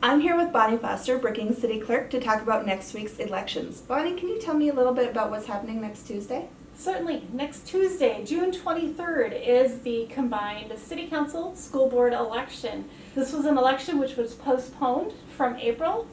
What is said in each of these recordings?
I'm here with Bonnie Foster, Brookings City Clerk, to talk about next week's elections. Bonnie, can you tell me a little bit about what's happening next Tuesday? Certainly. Next Tuesday, June 23rd, is the combined City Council School Board election. This was an election which was postponed from April,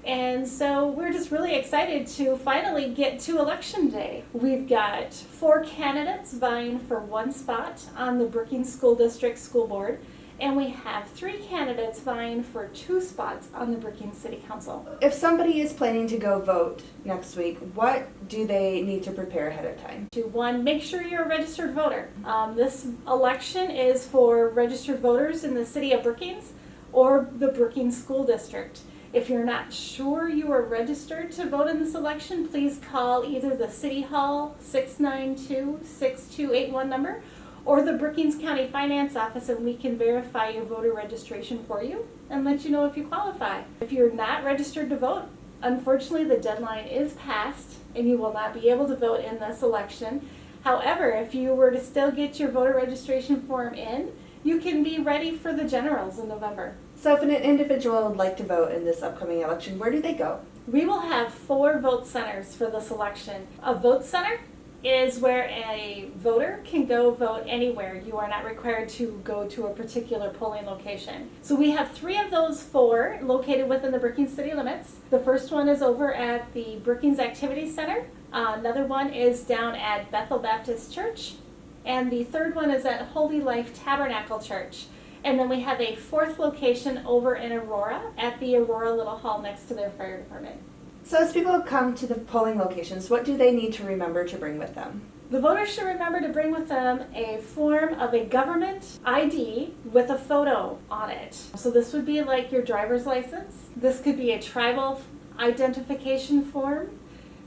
and so we're just really excited to finally get to Election Day. We've got 4 candidates vying for 1 spot on the Brookings School District School Board, and we have 3 candidates vying for 2 spots on the Brookings City Council. If somebody is planning to go vote next week, what do they need to prepare ahead of time? To 1, make sure you're a registered voter. This election is for registered voters in the city of Brookings or the Brookings School District. If you're not sure you are registered to vote in this election, please call either the City Hall 692-6281 number or the Brookings County Finance Office, and we can verify your voter registration for you and let you know if you qualify. If you're not registered to vote, unfortunately the deadline is passed and you will not be able to vote in this election. However, if you were to still get your voter registration form in, you can be ready for the generals in November. So if an individual would like to vote in this upcoming election, where do they go? We will have 4 vote centers for this election. A vote center is where a voter can go vote anywhere. You are not required to go to a particular polling location. So we have 3 of those 4 located within the Brookings city limits. The first one is over at the Brookings Activity Center. Another one is down at Bethel Baptist Church. And the third one is at Holy Life Tabernacle Church. And then we have a 4th location over in Aurora at the Aurora Little Hall next to their fire department. So as people come to the polling locations, what do they need to remember to bring with them? The voters should remember to bring with them a form of a government ID with a photo on it. So this would be like your driver's license. This could be a tribal identification form.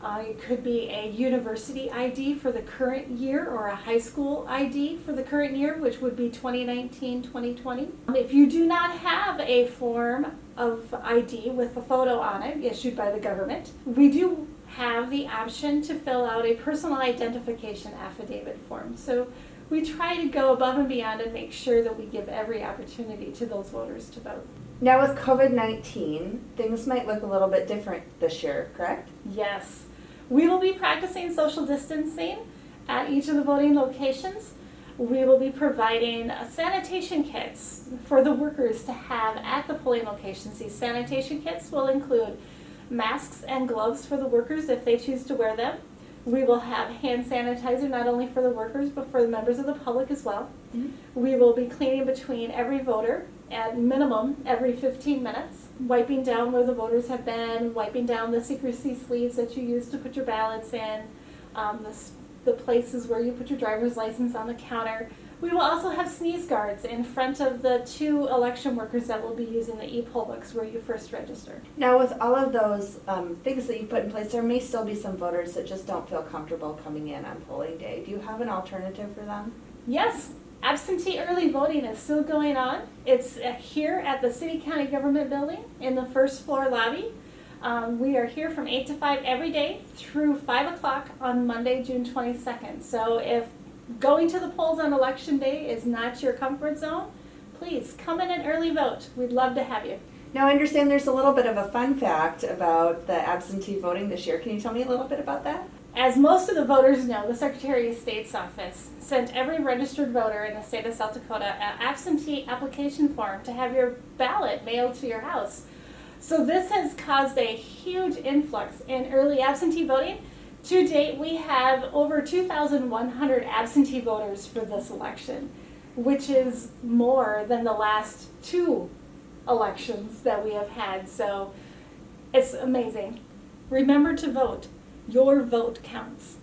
It could be a university ID for the current year or a high school ID for the current year, which would be 2019-2020. If you do not have a form of ID with a photo on it issued by the government, we do have the option to fill out a personal identification affidavit form. So we try to go above and beyond and make sure that we give every opportunity to those voters to vote. Now with COVID-19, things might look a little bit different this year, correct? Yes. We will be practicing social distancing at each of the voting locations. We will be providing sanitation kits for the workers to have at the polling locations. These sanitation kits will include masks and gloves for the workers if they choose to wear them. We will have hand sanitizer not only for the workers but for the members of the public as well. Mm-hmm. We will be cleaning between every voter at minimum every 15 minutes, wiping down where the voters have been, wiping down the secrecy sleeves that you use to put your ballots in, the places where you put your driver's license on the counter. We will also have sneeze guards in front of the 2 election workers that will be using the e-poll books where you first registered. Now with all of those things that you put in place, there may still be some voters that just don't feel comfortable coming in on polling day. Do you have an alternative for them? Yes. Absentee early voting is still going on. It's here at the City County Government Building in the 1st floor lobby. We are here from 8 to 5 every day through 5 o'clock on Monday, June 22nd. So if going to the polls on Election Day is not your comfort zone, please come in and early vote. We'd love to have you. Now I understand there's a little bit of a fun fact about the absentee voting this year. Can you tell me a little bit about that? As most of the voters know, the Secretary of State's office sent every registered voter in the state of South Dakota an absentee application form to have your ballot mailed to your house. So this has caused a huge influx in early absentee voting. To date, we have over 2,100 absentee voters for this election, which is more than the last 2 elections that we have had. So it's amazing. Remember to vote. Your vote counts.